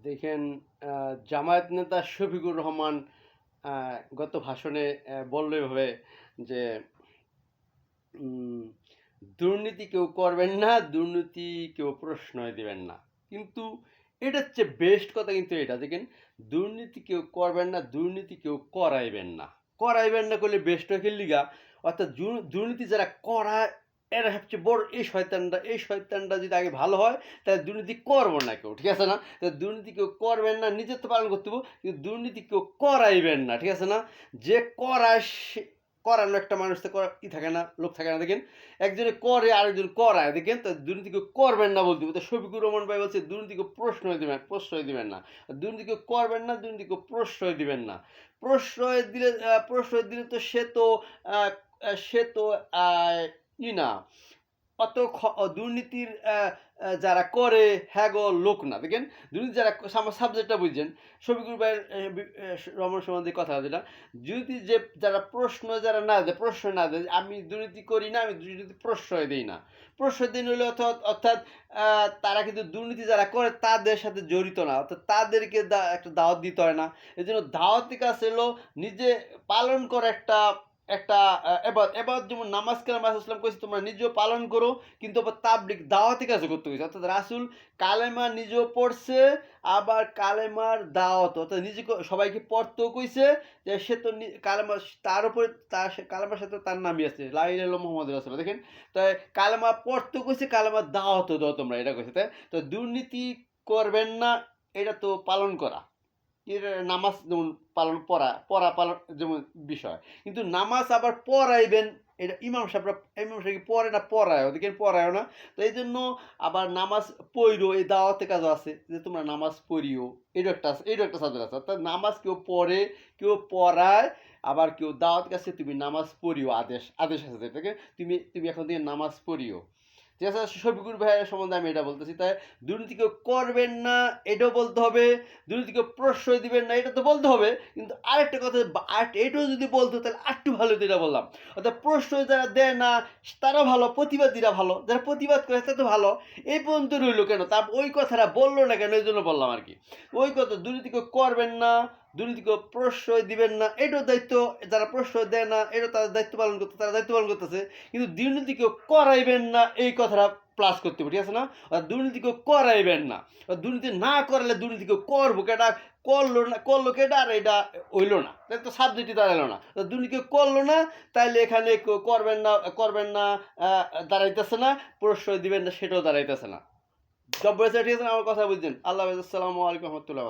দেখেন, জামায়াত নেতা শফিকুর রহমান গত ভাষণে বলল এভাবে যে উম, দুর্নীতি কেউ করবেন না, দুর্নীতি কেউ প্রশ্রয় দিবেন না। কিন্তু এটা হচ্ছে বেস্ট কথা, কিন্তু এটা দেখেন, দুর্নীতি কেউ করবেন না, দুর্নীতি কেউ করাইবেন না করলে বেস্ট হয় লিগা। অর্থাৎ দুর্নীতি যারা করায় এরা সবচেয়ে বড় এই শয়তানটা যদি আগে ভালো হয় তাহলে দুর্নীতি করবো না কেউ, ঠিক আছে না? তাহলে দুর্নীতি কেউ করবেন না, নিজের তো পালন করতে হবে, কিন্তু দুর্নীতি কেউ করাইবেন না, ঠিক আছে না? যে করায় করানো একটা মানুষ তো থাকে না, লোক থাকে না। দেখেন, একজনে করে আরেকজন করায়, দেখেন তো দুর্নীতি কেউ করবেন না বলতে তো শফিকুর রহমান ভাই বলছে দুর্নীতি কেউ প্রশ্রয় দিবেন না, দুর্নীতি কেউ করবেন না, দুর্নীতি কেউ প্রশ্রয় দিবেন না। প্রশ্রয় দিলে তো আহ, সে তো ই না, অত দুর্নীতির যারা করে হ্যাঁ গো লোক না। দেখেন, দুর্নীতি যারা আমার সাবজেক্টটা বুঝছেন, শফিকুর ভাইয়ের রমন সম্বন্ধে কথা যেটা, যদি যে যারা প্রশ্রয় না দেয়, আমি দুর্নীতি করি না, আমি দুর্নীতি প্রশ্রয় দিই না। প্রশ্রয় দিন হলে অর্থাৎ তারা কিন্তু দুর্নীতি যারা করে তাদের সাথে জড়িত না, অর্থাৎ তাদেরকে একটা দাওয়াত দিতে হয় না। এই জন্য দাওয়াতি কাজ হলো নিজে পালন করে একটা একটা এবার যেমন নামাজ কালাম রাসূল সাল্লাল্লাহু আলাইহি ওয়াসাল্লাম কইছে তোমরা নিজেও পালন করো, কিন্তু আবার তাবলিগ দাওয়াতি কাজও করতে হয়েছে। অর্থাৎ রাসূল কালেমা নিজেও পড়ছে, আবার কালেমার দাওয়াত অর্থাৎ নিজে সবাইকে পড়তেও কইছে, যে সে তো কালেমা তার উপরে তার কালেমার সাথে তার নামই আছে লা ইলাহা ইল্লাল্লাহু মুহাম্মাদুর রাসূলুল্লাহ। দেখেন, তাই কালেমা পড়তেও কইছে, কালেমার দাওয়াতও দাও তোমরা, এটা কইছে। তাই তো দুর্নীতি করবেন না, এটা তো পালন করা। এর নামাজ যেমন পালন যেমন বিষয়, কিন্তু নামাজ আবার পড়াইবেন, এটা ইমাম সাহেব পড়ে না, পড়ায় ওদিকে পড়ায়ও না। তো এই জন্য আবার নামাজ পড়িও, এই দাওয়াতে কাজ আছে যে তোমরা নামাজ পড়িও, এটা একটা সাবজেক্ট আছে। অর্থাৎ নামাজ কেউ পড়ে, কেউ পড়ায়, আবার কেউ দাওয়াত কাছে তুমি নামাজ পড়িও, আদেশ আছে যেটাকে তুমি এখন থেকে নামাজ পড়িও। ঠিক আছে, শফিকুর ভাইয়ের সম্বন্ধে আমি এটা বলতেছি। তাই দুর্নীতি কেউ করবেন না এটাও বলতে হবে, দুর্নীতি কেউ প্রশ্রয় দিবেন না এটা তো বলতে হবে, কিন্তু আরেকটা কথা, এটাও যদি বলতো তাহলে আরেকটু ভালো হতো, এটা বললাম। অর্থাৎ প্রশ্রয় যারা দেয় না তারা ভালো, প্রতিবাদীরা ভালো, যারা প্রতিবাদ করে তারা তো ভালো। এই পর্যন্ত রইল কেন, তার ওই কথাটা বললো না কেন, এই জন্য বললাম আর কি। ওই কথা, দুর্নীতি কেউ করবেন না, দুর্নীতিকে প্রশ্রয় দিবেন না, এটাও দায়িত্ব। যারা প্রশ্রয় দেয় না এটা তাদের দায়িত্ব পালন করতে, তারা দায়িত্ব পালন করতেছে, কিন্তু দুর্নীতিকেও করাইবেন না এই কথাটা প্লাস করতে হবে, ঠিক আছে না? দুর্নীতিকেও করাইবেন না, দুর্নীতি না করলে দুর্নীতিকেও করবো কেটা, করলো কেটা, আর এটা হইলো না, তাহলে তো সাবজেক্টই দাঁড়ালো না। দুর্নীতি করলো না, তাইলে এখানে করবেন না দাঁড়াইতেছে না, প্রশ্রয় দিবেন না সেটাও দাঁড়াইতেছে না। জব বলেছে, ঠিক আছে, আমার কথা বুঝছেন। আল্লাহ হাফেজ, আসসালামু আলাইকুম রহমতুল্লাহ।